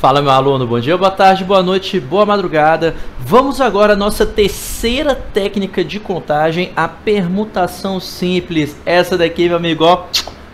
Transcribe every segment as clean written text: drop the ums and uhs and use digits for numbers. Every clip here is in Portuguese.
Fala, meu aluno, bom dia, boa tarde, boa noite, boa madrugada. Vamos agora à nossa terceira técnica de contagem, a permutação simples. Essa daqui, meu amigo, ó,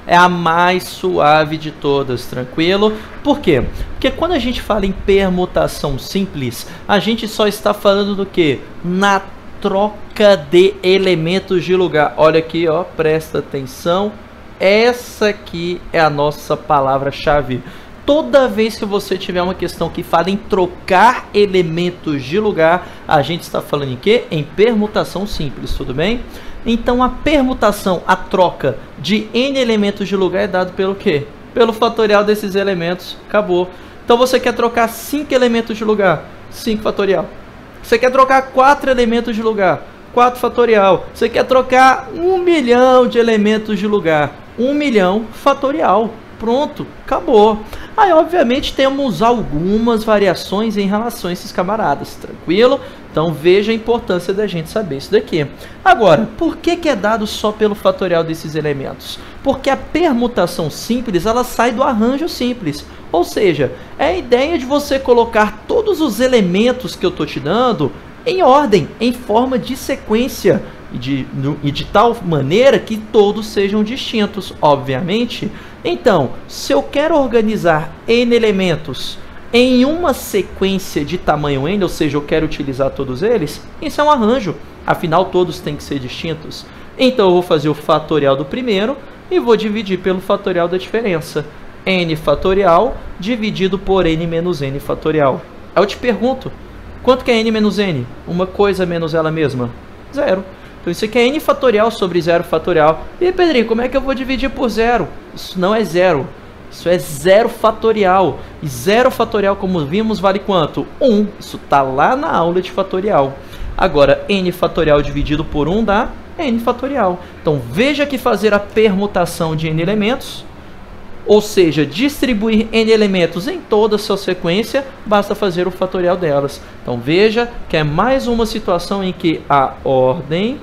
é a mais suave de todas, tranquilo? Por quê? Porque quando a gente fala em permutação simples, a gente só está falando do quê? Na troca de elementos de lugar. Olha aqui, ó, presta atenção. Essa aqui é a nossa palavra-chave. Toda vez que você tiver uma questão que fala em trocar elementos de lugar, a gente está falando em quê? Em permutação simples, tudo bem? Então a permutação, a troca de n elementos de lugar é dado pelo quê? Pelo fatorial desses elementos, acabou. Então você quer trocar 5 elementos de lugar, 5 fatorial. Você quer trocar 4 elementos de lugar, 4 fatorial. Você quer trocar 1 milhão de elementos de lugar, 1 milhão fatorial. Pronto, acabou. Aí, obviamente, temos algumas variações em relação a esses camaradas, tranquilo? Então, veja a importância da gente saber isso daqui. Agora, por que é dado só pelo fatorial desses elementos? Porque a permutação simples, ela sai do arranjo simples. Ou seja, é a ideia de você colocar todos os elementos que eu estou te dando em ordem, em forma de sequência. E de tal maneira que todos sejam distintos, obviamente. Então, se eu quero organizar n elementos em uma sequência de tamanho n, ou seja, eu quero utilizar todos eles, isso é um arranjo, afinal todos têm que ser distintos. Então eu vou fazer o fatorial do primeiro e vou dividir pelo fatorial da diferença. N fatorial dividido por n menos n fatorial. Aí eu te pergunto, quanto que é n menos n? Uma coisa menos ela mesma? Zero. Então isso aqui é n fatorial sobre 0 fatorial. E aí, Pedrinho, como é que eu vou dividir por zero? Isso não é zero. Isso é 0 fatorial. E 0 fatorial, como vimos, vale quanto? 1. Isso está lá na aula de fatorial. Agora, n fatorial dividido por 1 dá n fatorial. Então veja que fazer a permutação de n elementos, ou seja, distribuir n elementos em toda a sua sequência, basta fazer o fatorial delas. Então veja que é mais uma situação em que a ordem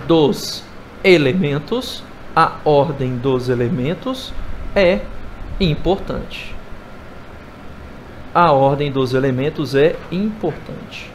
dos elementos, é importante. A ordem dos elementos é importante.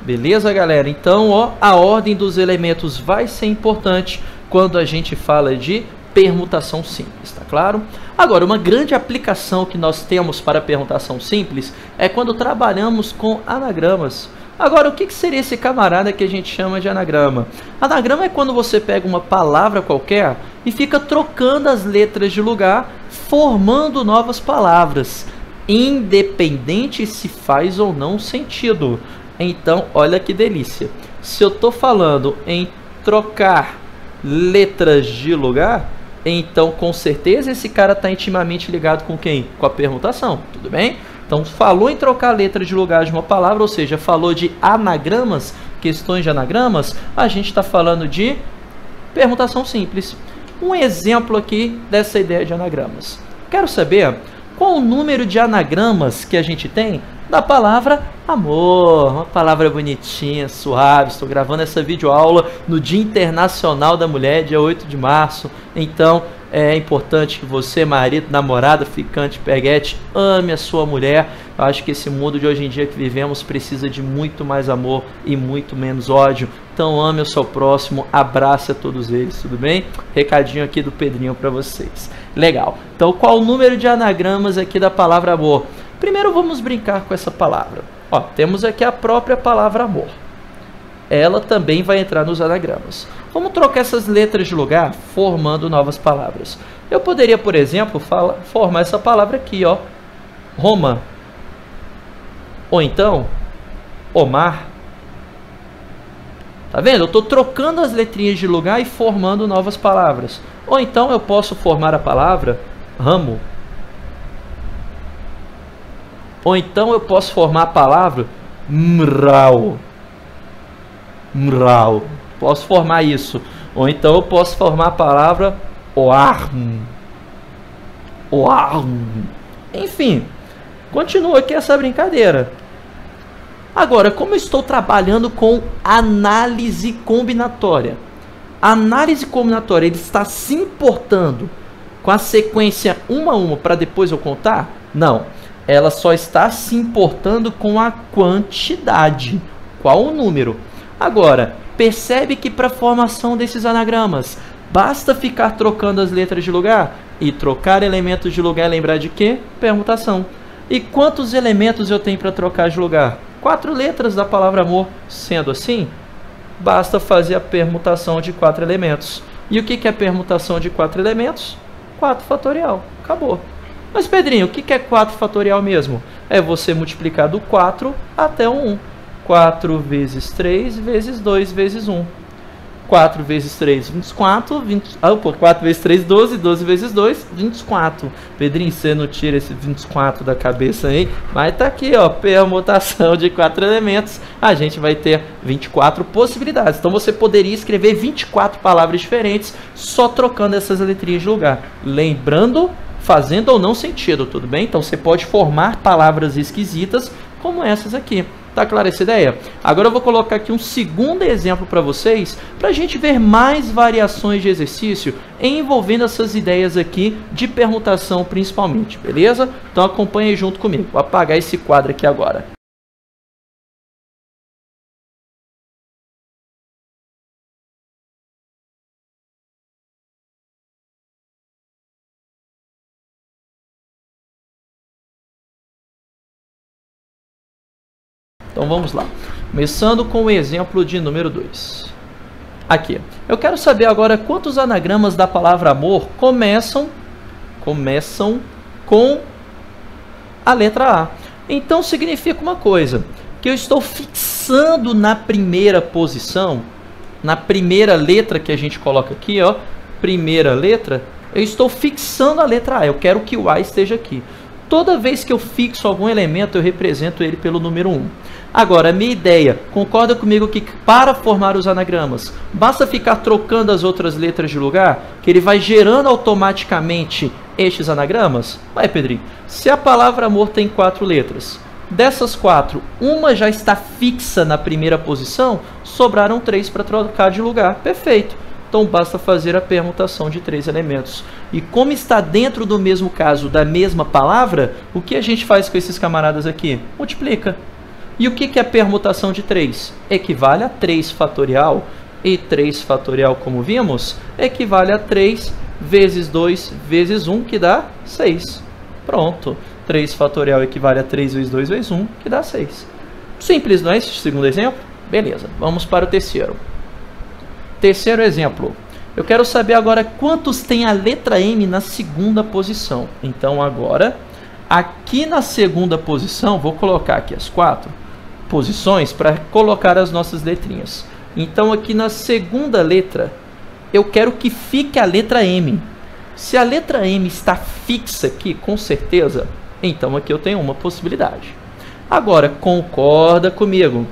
Beleza, galera? Então, ó, a ordem dos elementos vai ser importante quando a gente fala de permutação simples, tá claro? Agora, uma grande aplicação que nós temos para permutação simples é quando trabalhamos com anagramas. Agora, o que seria esse camarada que a gente chama de anagrama? Anagrama é quando você pega uma palavra qualquer e fica trocando as letras de lugar, formando novas palavras, independente se faz ou não sentido. Então, olha que delícia. Se eu estou falando em trocar letras de lugar, então com certeza esse cara está intimamente ligado com quem? Com a permutação, tudo bem? Então falou em trocar letras de lugar de uma palavra, ou seja, falou de anagramas, questões de anagramas, a gente está falando de permutação simples. Um exemplo aqui dessa ideia de anagramas. Quero saber qual o número de anagramas que a gente tem da palavra amor, uma palavra bonitinha, suave. Estou gravando essa videoaula no Dia Internacional da Mulher, dia 8 de março. Então, é importante que você, marido, namorada, ficante, peguete, ame a sua mulher. Eu acho que esse mundo de hoje em dia que vivemos precisa de muito mais amor e muito menos ódio. Então, ame o seu próximo, abrace a todos eles, tudo bem? Recadinho aqui do Pedrinho para vocês. Legal. Então, qual o número de anagramas aqui da palavra amor? Primeiro vamos brincar com essa palavra. Ó, temos aqui a própria palavra amor. Ela também vai entrar nos anagramas. Vamos trocar essas letras de lugar, formando novas palavras. Eu poderia, por exemplo, formar essa palavra aqui, ó, Roma. Ou então, Omar. Tá vendo? Eu estou trocando as letrinhas de lugar e formando novas palavras. Ou então eu posso formar a palavra ramo. Ou então eu posso formar a palavra mrau. Mrau. Posso formar isso. Ou então eu posso formar a palavra oarm. Oarm. Enfim, continua aqui essa brincadeira. Agora, como eu estou trabalhando com análise combinatória, a análise combinatória ele está se importando com a sequência uma a uma para depois eu contar? Não. Ela só está se importando com a quantidade. Qual o número? Agora, percebe que para a formação desses anagramas, basta ficar trocando as letras de lugar? E trocar elementos de lugar é lembrar de quê? Permutação. E quantos elementos eu tenho para trocar de lugar? 4 letras da palavra amor. Sendo assim, basta fazer a permutação de 4 elementos. E o que é a permutação de 4 elementos? 4 fatorial. Acabou. Mas, Pedrinho, o que é 4 fatorial mesmo? É você multiplicar do 4 até o 1. 4 vezes 3 vezes 2 vezes 1. 4 vezes 3, 24. 4 vezes 3, 12. 12 vezes 2, 24. Pedrinho, você não tira esse 24 da cabeça aí? Mas tá aqui, ó, permutação de 4 elementos. A gente vai ter 24 possibilidades. Então você poderia escrever 24 palavras diferentes só trocando essas letrinhas de lugar. Lembrando, fazendo ou não sentido, tudo bem? Então você pode formar palavras esquisitas como essas aqui. Tá clara essa ideia? Agora eu vou colocar aqui um segundo exemplo para vocês, para a gente ver mais variações de exercício envolvendo essas ideias aqui de permutação principalmente, beleza? Então acompanhe junto comigo. Vou apagar esse quadro aqui agora. Então vamos lá, começando com o exemplo de número 2. Aqui, eu quero saber agora quantos anagramas da palavra amor começam com a letra A. Então significa uma coisa, que eu estou fixando na primeira posição, na primeira letra que a gente coloca aqui, ó, primeira letra, eu estou fixando a letra A, eu quero que o A esteja aqui. Toda vez que eu fixo algum elemento, eu represento ele pelo número 1. Agora, a minha ideia, concorda comigo que para formar os anagramas, basta ficar trocando as outras letras de lugar, que ele vai gerando automaticamente estes anagramas? Vai, Pedrinho. Se a palavra amor tem 4 letras, dessas 4, uma já está fixa na primeira posição, sobraram 3 para trocar de lugar. Perfeito. Então basta fazer a permutação de 3 elementos. E como está dentro do mesmo caso da mesma palavra, o que a gente faz com esses camaradas aqui? Multiplica. E o que é a permutação de 3? Equivale a 3 fatorial. E 3 fatorial, como vimos, equivale a 3 vezes 2 vezes 1, que dá 6. Pronto. 3 fatorial equivale a 3 vezes 2 vezes 1, que dá 6. Simples, não é esse segundo exemplo? Beleza. Vamos para o terceiro. Terceiro exemplo. Eu quero saber agora quantos tem a letra M na segunda posição. Então agora, aqui na segunda posição, vou colocar aqui as 4 posições para colocar as nossas letrinhas. Então aqui na segunda letra, eu quero que fique a letra M. Se a letra M está fixa aqui, com certeza, então aqui eu tenho uma possibilidade. Agora, concorda comigo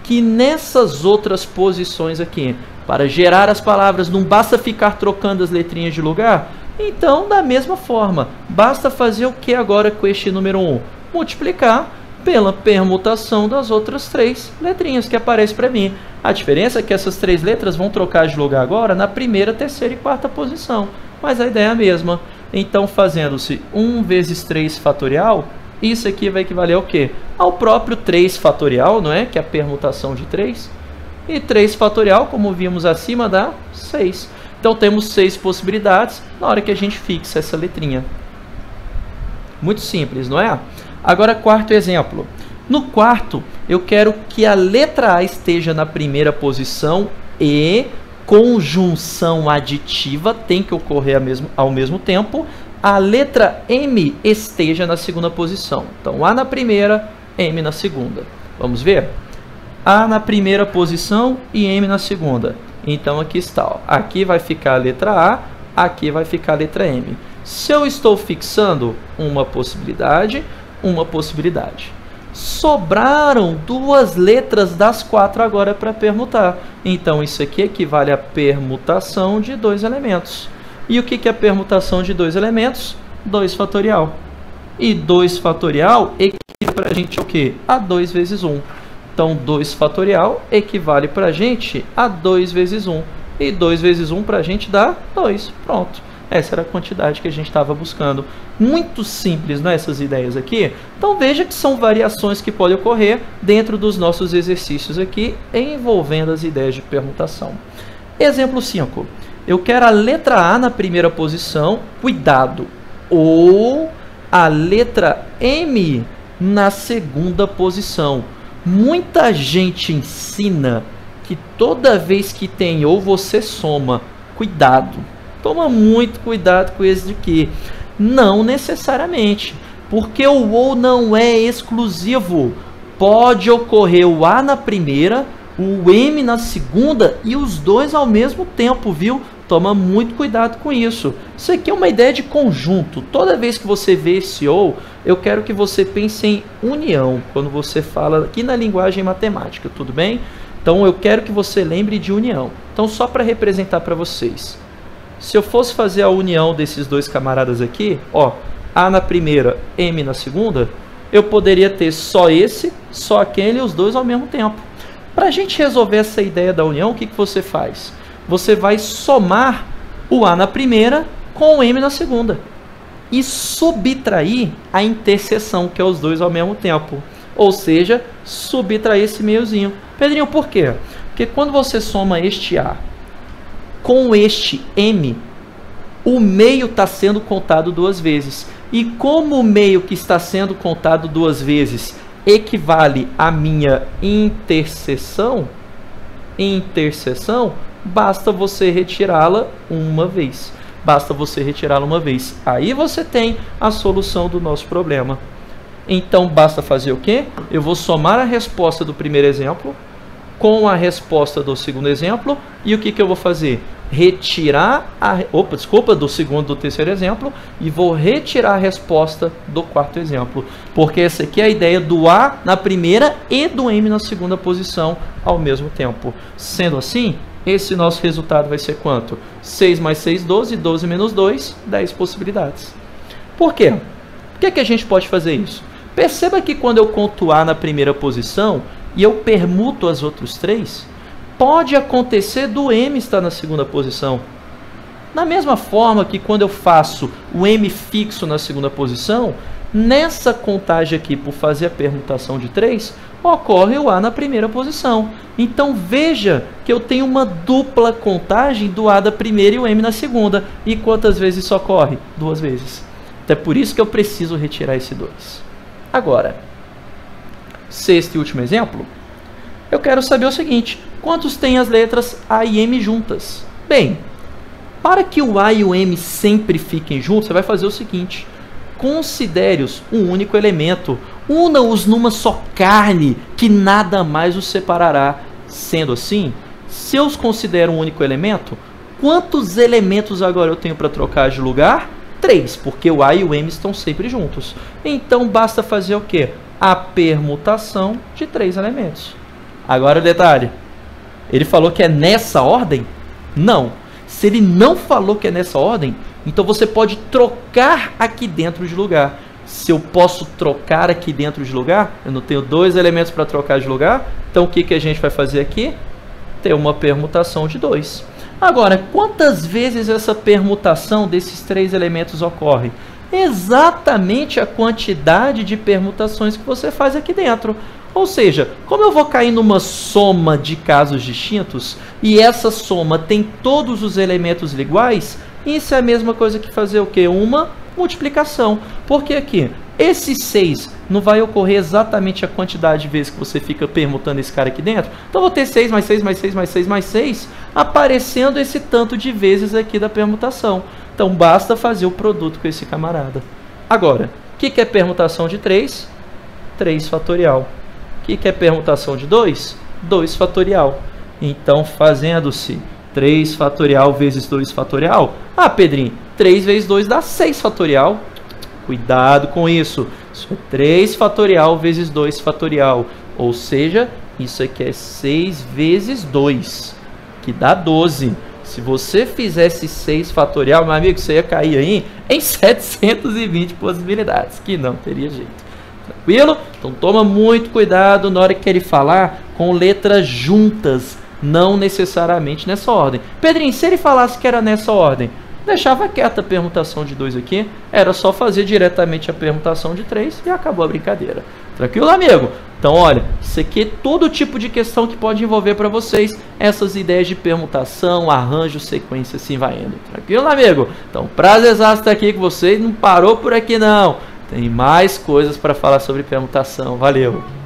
que nessas outras posições aqui, para gerar as palavras, não basta ficar trocando as letrinhas de lugar? Então, da mesma forma, basta fazer o que agora com este número 1? Multiplicar pela permutação das outras 3 letrinhas que aparecem para mim. A diferença é que essas 3 letras vão trocar de lugar agora na primeira, terceira e quarta posição. Mas a ideia é a mesma. Então, fazendo-se 1 vezes 3 fatorial, isso aqui vai equivaler ao quê? Ao próprio 3 fatorial, não é? Que é a permutação de 3. E 3 fatorial, como vimos acima, dá 6. Então, temos 6 possibilidades na hora que a gente fixa essa letrinha. Muito simples, não é? Agora, quarto exemplo. No quarto, eu quero que a letra A esteja na primeira posição e conjunção aditiva tem que ocorrer ao mesmo tempo. A letra M esteja na segunda posição. Então, A na primeira, M na segunda. Vamos ver? A na primeira posição e M na segunda. Então, aqui está. Ó. Aqui vai ficar a letra A, aqui vai ficar a letra M. Se eu estou fixando uma possibilidade, sobraram 2 letras das 4 agora para permutar. Então, isso aqui equivale à permutação de 2 elementos. E o que é a permutação de 2 elementos? 2 fatorial. E 2 fatorial equivale para a gente o quê? A 2 vezes 1. Então, 2 fatorial equivale para a gente a 2 vezes 1. E 2 vezes 1 para a gente dá 2. Pronto. essa era a quantidade que a gente estava buscando. Muito simples, não é, essas ideias aqui? Então veja que são variações que podem ocorrer dentro dos nossos exercícios aqui, envolvendo as ideias de permutação. Exemplo 5. Eu quero a letra A na primeira posição, cuidado, ou a letra M na segunda posição. Muita gente ensina que toda vez que tem ou você soma. Cuidado. Toma muito cuidado com esse daqui. Não necessariamente, porque o ou não é exclusivo. Pode ocorrer o A na primeira, o M na segunda e os dois ao mesmo tempo, viu? Toma muito cuidado com isso. Isso aqui é uma ideia de conjunto. Toda vez que você vê esse ou, eu quero que você pense em união, quando você fala aqui na linguagem matemática, tudo bem? Então eu quero que você lembre de união. Então só para representar para vocês. Se eu fosse fazer a união desses dois camaradas aqui, ó, A na primeira, M na segunda, eu poderia ter só esse, só aquele e os dois ao mesmo tempo. Para a gente resolver essa ideia da união, o que você faz? Você vai somar o A na primeira com o M na segunda. E subtrair a interseção, que é os dois ao mesmo tempo. Ou seja, subtrair esse meiozinho. Pedrinho, por quê? Porque quando você soma este A com este M, o meio está sendo contado duas vezes. E como o meio que está sendo contado duas vezes equivale à minha interseção, basta você retirá-la uma vez. Basta você retirá-la uma vez. Aí você tem a solução do nosso problema. Então, basta fazer o quê? Eu vou somar a resposta do primeiro exemplo com a resposta do segundo exemplo. E o que eu vou fazer? Retirar do segundo do terceiro exemplo e vou retirar a resposta do quarto exemplo. Porque essa aqui é a ideia do A na primeira e do M na segunda posição ao mesmo tempo. Sendo assim, esse nosso resultado vai ser quanto? 6 mais 6, 12. 12 menos 2, 10 possibilidades. Por quê? Por que a gente pode fazer isso? Perceba que quando eu conto A na primeira posição e eu permuto as outras três, pode acontecer do M estar na segunda posição. Da mesma forma que quando eu faço o M fixo na segunda posição, nessa contagem aqui, por fazer a permutação de 3, ocorre o A na primeira posição. Então veja que eu tenho uma dupla contagem do A da primeira e o M na segunda. E quantas vezes isso ocorre? 2 vezes. Então é por isso que eu preciso retirar esse 2. Agora, sexto e último exemplo, eu quero saber o seguinte: quantos tem as letras A e M juntas? Bem, para que o A e o M sempre fiquem juntos, você vai fazer o seguinte: considere-os um único elemento, una-os numa só carne, que nada mais os separará. Sendo assim, se eu os considero um único elemento, quantos elementos agora eu tenho para trocar de lugar? 3, porque o A e o M estão sempre juntos. Então basta fazer o quê? A permutação de 3 elementos. Agora o detalhe, ele falou que é nessa ordem? Não. Se ele não falou que é nessa ordem, então você pode trocar aqui dentro de lugar. Se eu posso trocar aqui dentro de lugar, eu não tenho 2 elementos para trocar de lugar, então o que a gente vai fazer aqui? Ter uma permutação de 2. Agora, quantas vezes essa permutação desses 3 elementos ocorre? Exatamente a quantidade de permutações que você faz aqui dentro. Ou seja, como eu vou cair numa soma de casos distintos, e essa soma tem todos os elementos iguais, isso é a mesma coisa que fazer o quê? Uma multiplicação. Porque aqui, esse 6 não vai ocorrer exatamente a quantidade de vezes que você fica permutando esse cara aqui dentro. Então, eu vou ter 6 mais 6 mais 6 mais 6 mais 6, aparecendo esse tanto de vezes aqui da permutação. Então, basta fazer o produto com esse camarada. Agora, o que é permutação de 3? 3 fatorial. O que é permutação de 2? 2 fatorial. Então, fazendo-se 3 fatorial vezes 2 fatorial. Ah, Pedrinho, 3 vezes 2 dá 6 fatorial. Cuidado com isso. Isso é 3 fatorial vezes 2 fatorial. Ou seja, isso aqui é 6 vezes 2, que dá 12. Se você fizesse 6 fatorial, meu amigo, você ia cair aí em 720 possibilidades, que não teria jeito. Tranquilo? Então toma muito cuidado na hora que ele falar com letras juntas, não necessariamente nessa ordem. Pedrinho, se ele falasse que era nessa ordem, deixava quieta a permutação de 2 aqui, era só fazer diretamente a permutação de 3 e acabou a brincadeira. Tranquilo, amigo? Então, olha, isso aqui é todo tipo de questão que pode envolver para vocês essas ideias de permutação, arranjo, sequência, assim vai indo. Tranquilo, amigo? Então, prazerzaço estar aqui com vocês, não parou por aqui não. Tem mais coisas para falar sobre permutação. Valeu!